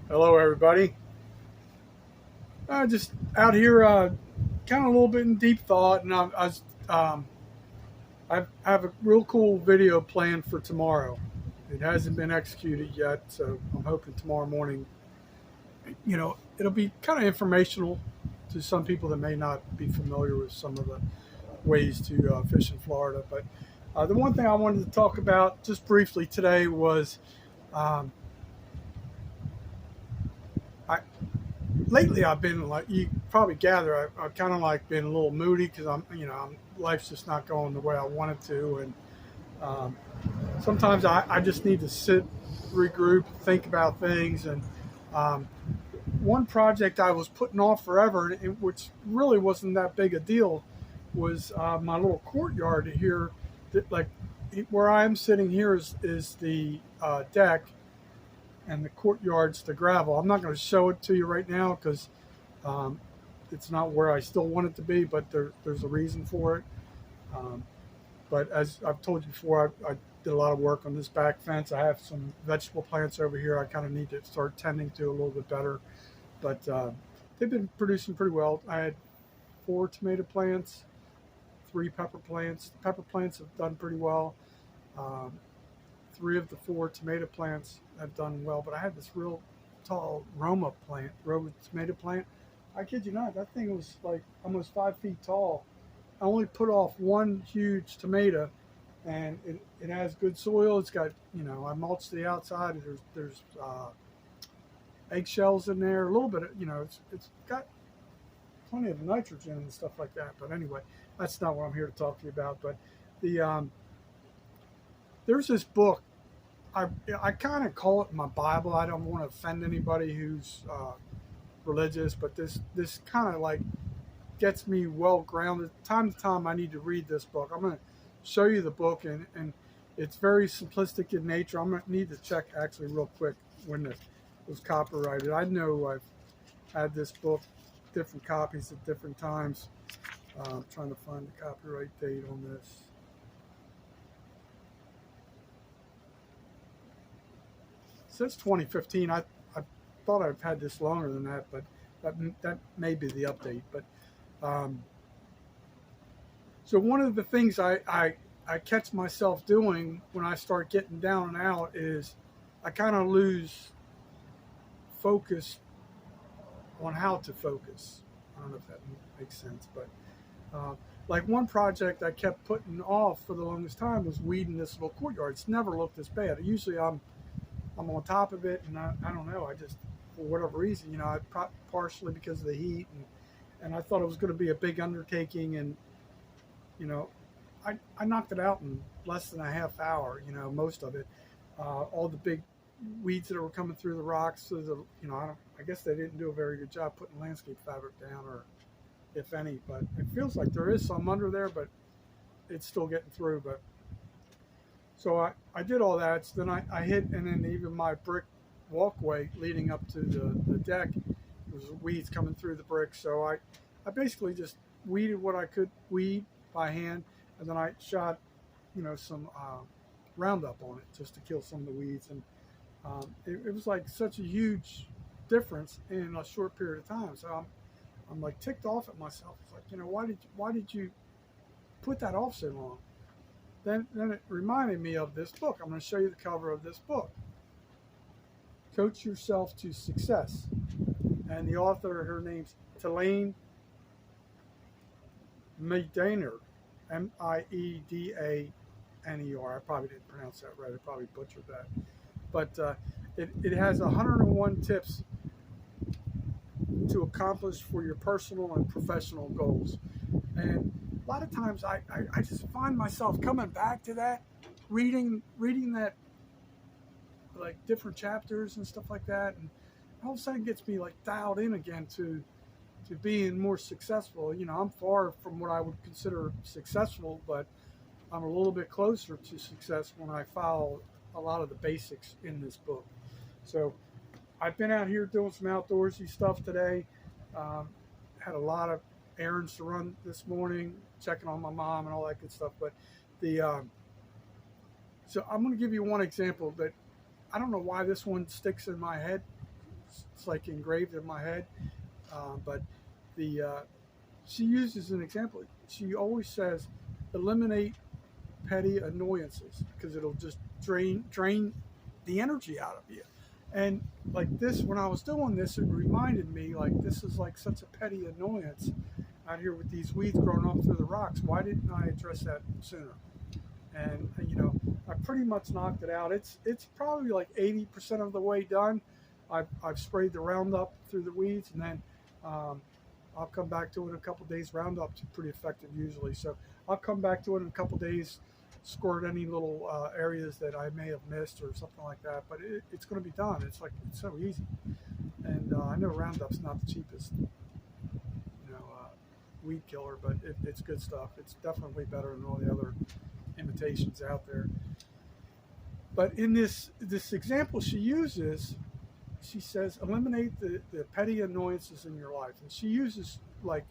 Hello, everybody. Just out here, kind of a little bit in deep thought, and I have a real cool video planned for tomorrow. It hasn't been executed yet, so I'm hoping tomorrow morning, it'll be kind of informational to some people that may not be familiar with some of the ways to fish in Florida. But the one thing I wanted to talk about just briefly today was um, I, lately I've been like you probably gather I've kind of like been a little moody because life's just not going the way I want it to, and um, sometimes I just need to sit, regroup, think about things, and um, one project I was putting off forever, which really wasn't that big a deal, was my little courtyard here. That like where I am sitting here is the deck, and the courtyard's the gravel. I'm not going to show it to you right now because um, it's not where I still want it to be, but there's a reason for it. Um, but as I've told you before, I did a lot of work on this back fence. I have some vegetable plants over here I kind of need to start tending to a little bit better. But they've been producing pretty well. I had 4 tomato plants, 3 pepper plants. The pepper plants have done pretty well. Um, 3 of the 4 tomato plants have done well, but I had this real tall Roma tomato plant. I kid you not, that thing was like almost 5 feet tall. I only put off one huge tomato, and it has good soil. It's got, I mulched the outside. There's eggshells in there, a little bit of, it's got plenty of nitrogen and stuff like that. But anyway, that's not what I'm here to talk to you about. But the there's this book. I I kind of call it my Bible. I don't want to offend anybody who's religious, but this kind of like gets me well grounded. Time to time, I need to read this book. I'm going to show you the book, and it's very simplistic in nature. I'm going to need to check actually real quick when it was copyrighted. I know I've had this book, different copies at different times. I'm trying to find the copyright date on this. Since 2015. I thought I've had this longer than that, but that may be the update. But um, so one of the things I catch myself doing when I start getting down and out is I kind of lose focus on how to focus. I don't know if that makes sense, but uh, like one project I kept putting off for the longest time was weeding this little courtyard. It's never looked this bad. Usually I'm on top of it, and I don't know. I just, for whatever reason, partially because of the heat, and I thought it was going to be a big undertaking, and you know, I knocked it out in less than a half hour. Most of it, all the big weeds that were coming through the rocks. So I guess they didn't do a very good job putting landscape fabric down, or if any. But it feels like there is some under there, but it's still getting through. But so I did all that. So then I hit, and then even my brick walkway leading up to the deck, there was weeds coming through the brick. So I basically just weeded what I could weed by hand, and then I shot, some Roundup on it just to kill some of the weeds. And it was like such a huge difference in a short period of time. So I'm like ticked off at myself. It's like, why did you put that off so long? Then it reminded me of this book. I'm going to show you the cover of this book, Coach Yourself to Success. And the author, her name's Talane Miedaner, Miedaner. I probably didn't pronounce that right. I probably butchered that. But it has 101 tips to accomplish for your personal and professional goals. And a lot of times I just find myself coming back to that, reading that, like different chapters and stuff like that, and all of a sudden gets me like dialed in again to being more successful. I'm far from what I would consider successful, but I'm a little bit closer to success when I follow a lot of the basics in this book. So I've been out here doing some outdoorsy stuff today. Um, had a lot of errands to run this morning, checking on my mom and all that good stuff. But the so I'm going to give you one example that I don't know why this one sticks in my head It's like engraved in my head. But the she uses an example. She always says, eliminate petty annoyances because it'll just drain the energy out of you. And like this, when I was doing this, it reminded me like this is like such a petty annoyance out here with these weeds growing up through the rocks. Why didn't I address that sooner? And I pretty much knocked it out. It's probably like 80% of the way done. I've sprayed the Roundup through the weeds, and then I'll come back to it in a couple days. Roundup's pretty effective usually, so I'll come back to it in a couple days, squirt any little areas that I may have missed or something like that. But it's going to be done. It's so easy, and I know Roundup's not the cheapest, weed killer, but it's good stuff. It's definitely better than all the other imitations out there. But in this example she uses, she says, eliminate the petty annoyances in your life. And she uses like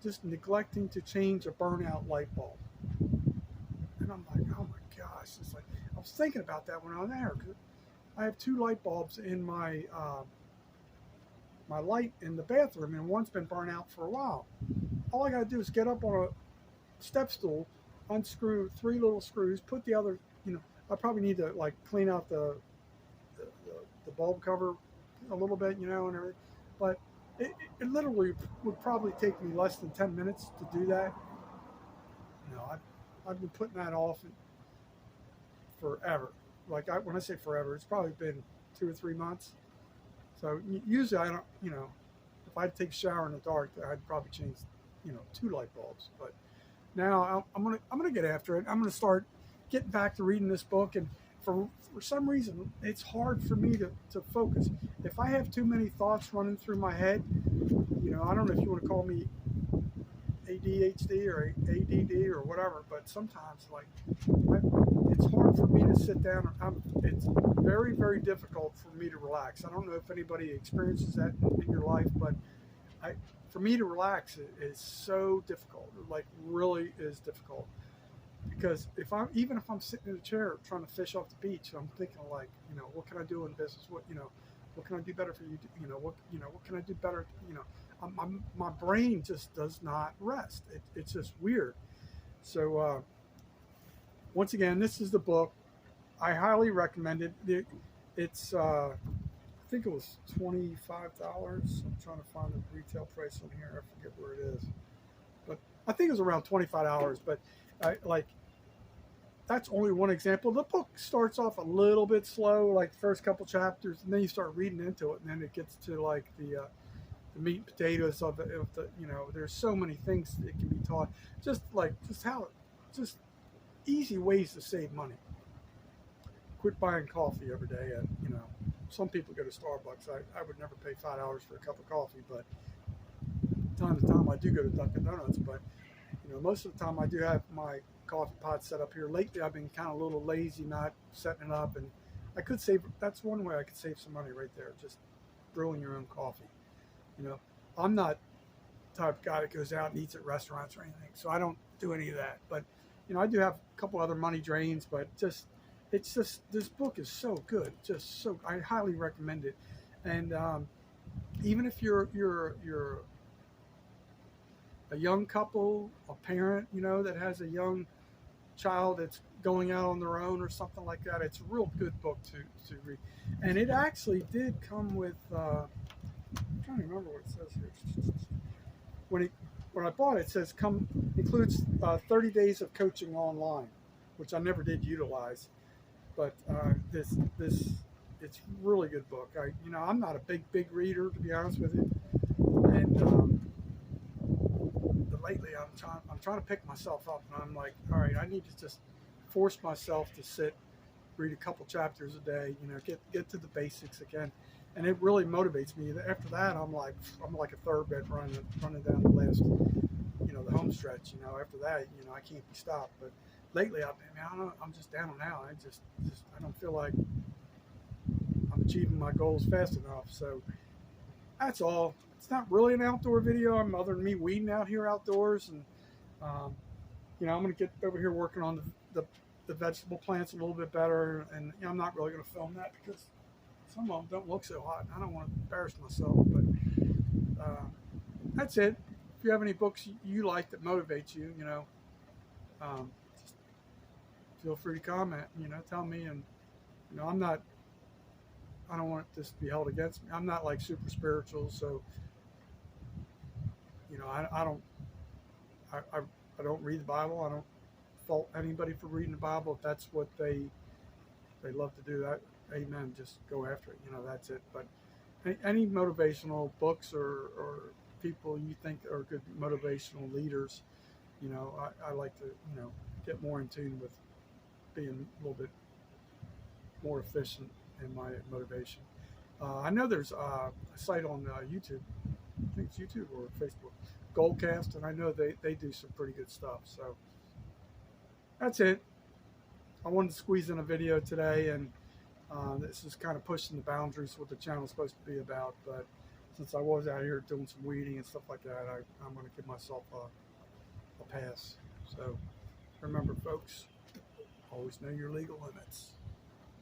just neglecting to change a burnout light bulb. And I'm like, oh my gosh. It's like, I was thinking about that when I was there. Cause I have 2 light bulbs in my my light in the bathroom, and one's been burnt out for a while. All I got to do is get up on a step stool, unscrew 3 little screws, put the other, I probably need to like clean out the bulb cover a little bit, and everything. But it literally would probably take me less than 10 minutes to do that. I've been putting that off forever. Like when I say forever, it's probably been 2 or 3 months. So usually I don't, if I take a shower in the dark, I'd probably change, 2 light bulbs. But now I'm gonna get after it. I'm gonna start getting back to reading this book, and for some reason it's hard for me to focus. If I have too many thoughts running through my head, I don't know if you want to call me ADHD or ADD or whatever, but sometimes it's hard for me to sit down. It's very, very difficult for me to relax. I don't know if anybody experiences that in your life, but for me to relax is so difficult. Like really is difficult, because if I'm sitting in a chair trying to fish off the beach, I'm thinking like, what can I do in business? What can I do better for you? What can I do better? My brain just does not rest. It's just weird. So once again, this is the book. I highly recommend it. It's I think it was $25. I'm trying to find the retail price on here. I forget where it is, but I think it was around $25. But that's only one example. The book starts off a little bit slow, like the first couple chapters, and then you start reading into it, and then it gets to like the meat and potatoes of the there's so many things that can be taught, just easy ways to save money. Quit buying coffee every day. And some people go to Starbucks. I would never pay $5 for a cup of coffee, but time to time I do go to Dunkin' Donuts. But most of the time I do have my coffee pot set up here. Lately I've been kind of a little lazy not setting it up, and I could save. That's one way I could save some money right there, just brewing your own coffee. I'm not the type of guy that goes out and eats at restaurants or anything, so I don't do any of that. But I do have a couple other money drains, but this book is so good, I highly recommend it. And even if you're a young couple, a parent, that has a young child that's going out on their own or something like that, it's a real good book to read. And it actually did come with I'm trying to remember what it says here. When I bought it, it says includes 30 days of coaching online, which I never did utilize. But this it's really good book. I'm not a big reader, to be honest with you, and but lately I'm trying to pick myself up, and I'm like, all right, I need to just force myself to read a couple chapters a day. Get to the basics again. And it really motivates me. After that, I'm like a thoroughbred running down the list, the home stretch. After that, I can't be stopped. But lately, I'm just down and out. I don't feel like I'm achieving my goals fast enough. So that's all. It's not really an outdoor video. Other than me weeding out here outdoors, and I'm going to get over here working on the vegetable plants a little bit better. And I'm not really going to film that because some of them don't look so hot. I don't want to embarrass myself, but that's it. If you have any books you like that motivate you, just feel free to comment. Tell me, and I'm not. I don't want this to be held against me. I'm not like super spiritual, so I don't. I don't read the Bible. I don't fault anybody for reading the Bible. If that's what they love to do, that amen. Just go after it. That's it. But any motivational books or people you think are good motivational leaders, I like to get more in tune with being a little bit more efficient in my motivation. I know there's a site on YouTube. I think it's YouTube or Facebook, Goldcast, and I know they do some pretty good stuff. So that's it. I wanted to squeeze in a video today, and this is kind of pushing the boundaries what the channel is supposed to be about. But since I was out here doing some weeding and stuff like that, I'm going to give myself a pass. So remember, folks, always know your legal limits.